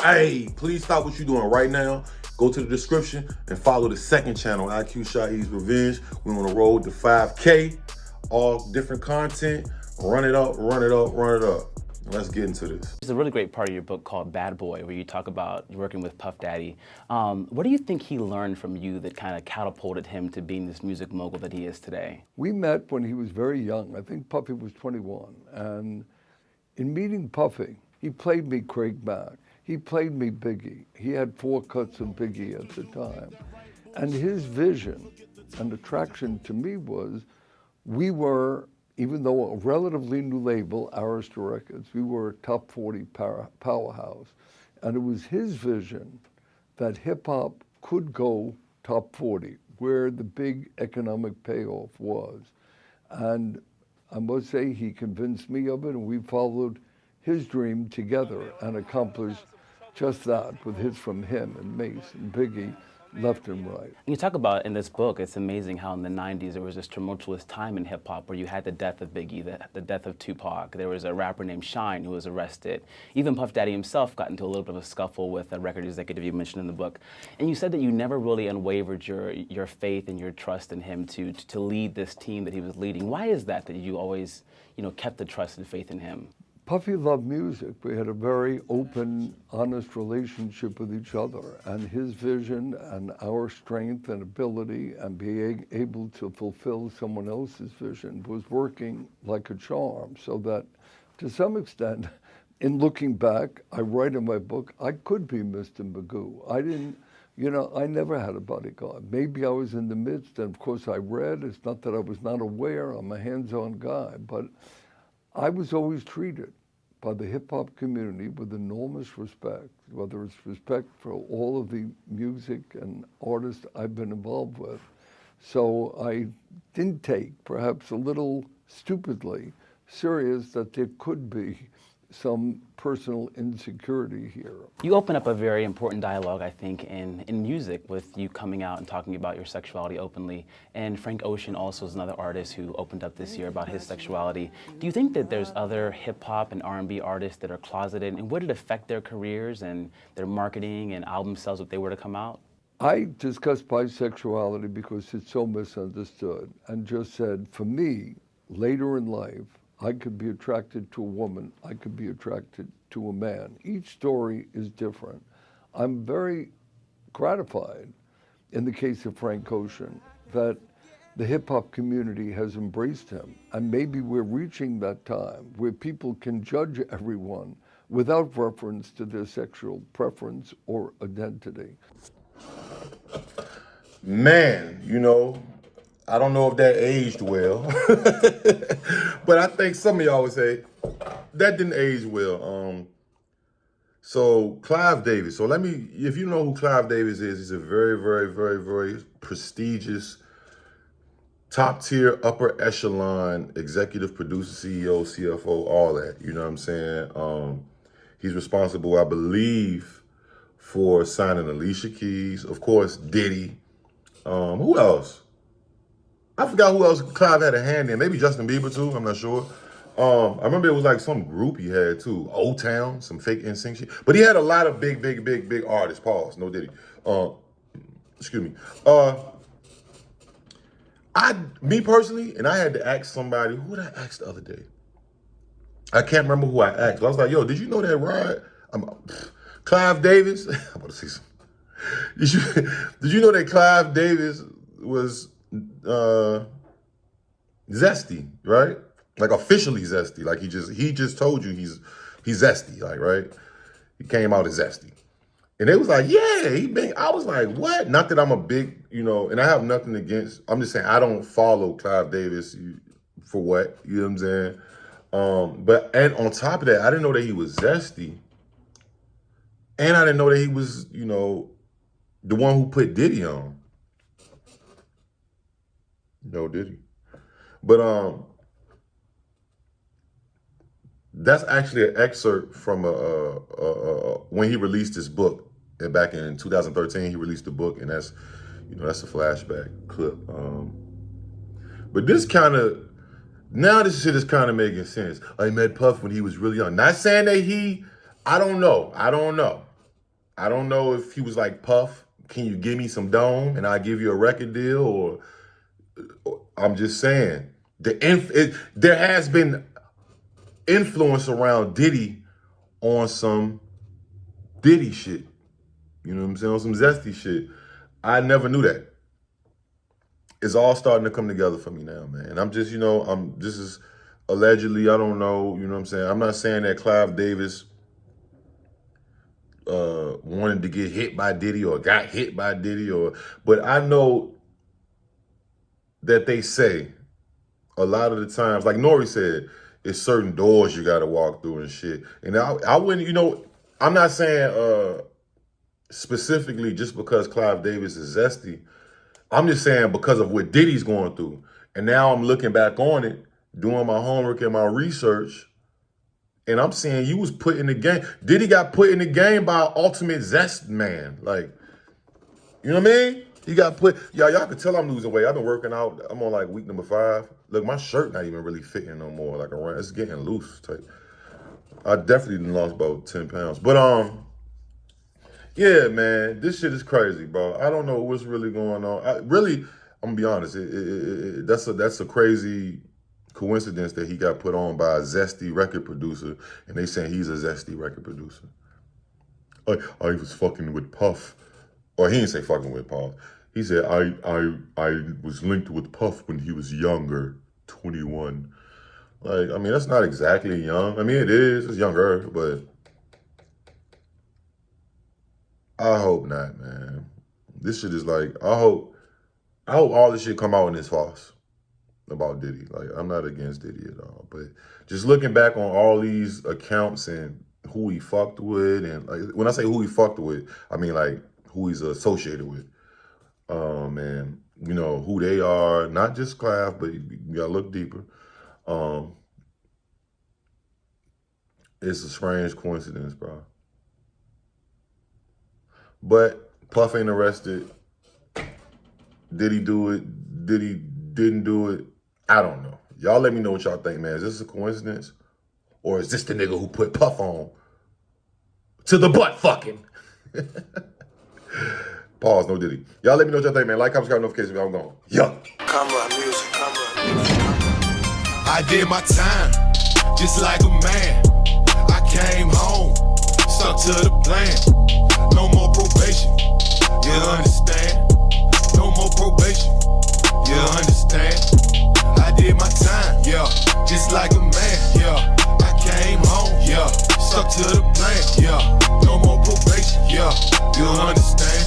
Hey, please stop what you're doing right now. Go to the description and follow the second channel, IQ Shaheed's Revenge. We're on the road to 5K, all different content. Run it up, run it up, run it up. Let's get into this. There's a really great part of your book called Bad Boy, where you talk about working with Puff Daddy. What do you think he learned from you that kind of catapulted him to being this music mogul that he is today? We met when he was very young. I think Puffy was 21. And in meeting Puffy, he played me Craig Mack. He played me Biggie. He had 4 cuts of Biggie at the time. And his vision and attraction to me was, we were, even though a relatively new label, Arista Records, we were a top 40 powerhouse. And it was his vision that hip hop could go top 40, where the big economic payoff was. And I must say he convinced me of it, and we followed his dream together and accomplished just that with hits from him and Mace and Biggie left and right. You talk about in this book, it's amazing how in the 90s there was this tumultuous time in hip hop where you had the death of Biggie, the death of Tupac. There was a rapper named Shine who was arrested. Even Puff Daddy himself got into a little bit of a scuffle with a record executive you mentioned in the book. And you said that you never really unwavered your faith and your trust in him to lead this team that he was leading. Why is that you always, kept the trust and faith in him? Puffy loved music. We had a very open, honest relationship with each other, and his vision and our strength and ability and being able to fulfill someone else's vision was working like a charm, so that to some extent, in looking back, I write in my book, I could be Mr. Magoo. I didn't, I never had a bodyguard. Maybe I was in the midst, and of course I read. It's not that I was not aware. I'm a hands-on guy, but I was always treated by the hip-hop community with enormous respect, whether it's respect for all of the music and artists I've been involved with. So I didn't take, perhaps a little stupidly, serious that there could be some personal insecurity here. You open up a very important dialogue, I think, in music with you coming out and talking about your sexuality openly. And Frank Ocean also is another artist who opened up this year about his sexuality. Do you think that there's other hip hop and R&B artists that are closeted, and would it affect their careers and their marketing and album sales if they were to come out? I discussed bisexuality because it's so misunderstood, and just said, for me, later in life, I could be attracted to a woman, I could be attracted to a man. Each story is different. I'm very gratified, in the case of Frank Ocean, that the hip-hop community has embraced him. And maybe we're reaching that time where people can judge everyone without reference to their sexual preference or identity. Man, I don't know if that aged well, but I think some of y'all would say that didn't age well. So Clive Davis. So if you know who Clive Davis is, he's a very, very, very, very prestigious, top tier, upper echelon executive producer, CEO, CFO, all that. You know what I'm saying? He's responsible, I believe, for signing Alicia Keys, of course, Diddy. Who else? I forgot who else Clive had a hand in. Maybe Justin Bieber too. I'm not sure. I remember it was like some group he had too. Old Town, some fake NSYNC shit. But he had a lot of big artists. Pause. No Diddy. Excuse me. Me personally, and I had to ask somebody. Who did I ask the other day? I can't remember who I asked. But I was like, yo, did you know that Rod? Clive Davis? I'm about to say something. Did you know that Clive Davis was zesty, right? Like officially zesty. Like he just told you he's zesty, like, right? He came out as zesty. And they was like, yeah, I was like, what? Not that I'm a big, and I have nothing against, I'm just saying I don't follow Clive Davis for what, you know what I'm saying? And on top of that, I didn't know that he was zesty. And I didn't know that he was, the one who put Diddy on. No Diddy. But that's actually an excerpt from when he released his book. And back in 2013, he released the book, and that's a flashback clip. But this shit is kind of making sense. I met Puff when he was really young. Not saying that I don't know. I don't know if he was like, Puff, can you give me some dome and I'll give you a record deal? Or I'm just saying, there has been influence around Diddy on some Diddy shit. You know what I'm saying? On some zesty shit. I never knew that. It's all starting to come together for me now, man. I'm just, this is allegedly, I don't know, you know what I'm saying? I'm not saying that Clive Davis wanted to get hit by Diddy or got hit by Diddy, but I know that they say a lot of the times, like Nori said, it's certain doors you got to walk through and shit. And I wouldn't, I'm not saying specifically just because Clive Davis is zesty. I'm just saying because of what Diddy's going through. And now I'm looking back on it, doing my homework and my research, and I'm saying you was put in the game. Diddy got put in the game by an ultimate zest man. Like, you know what I mean? He got put, y'all can tell I'm losing weight. I've been working out. I'm on like week number 5. Look, my shirt not even really fitting no more. Like around, it's getting loose type. I definitely lost about 10 pounds. But yeah, man, this shit is crazy, bro. I don't know what's really going on. I'm gonna be honest. That's a crazy coincidence that he got put on by a zesty record producer, and they saying he's a zesty record producer. I was fucking with Puff, or he didn't say fucking with Puff. He said I was linked with Puff when he was younger, 21. Like, I mean, that's not exactly young. I mean, it is. It's younger, but I hope not, man. This shit is like, I hope all this shit come out and it's false about Diddy. Like, I'm not against Diddy at all, but just looking back on all these accounts and who he fucked with, and like when I say who he fucked with, I mean like who he's associated with. And who they are, not just Clive, but you gotta look deeper. It's a strange coincidence, bro. But Puff ain't arrested. Did he do it? Did he didn't do it? I don't know. Y'all let me know what y'all think, man. Is this a coincidence? Or is this the nigga who put Puff on to the butt fucking? Pause, no Diddy. Y'all let me know what y'all think, man. Like, comment, subscribe, notifications. I'm gone. Yo. Camera music. I did my time, just like a man. I came home, stuck to the plan. No more probation, you understand? No more probation, you understand? I did my time, yeah, just like a man, yeah. I came home, yeah, stuck to the plan, yeah. No more probation, yeah, you understand?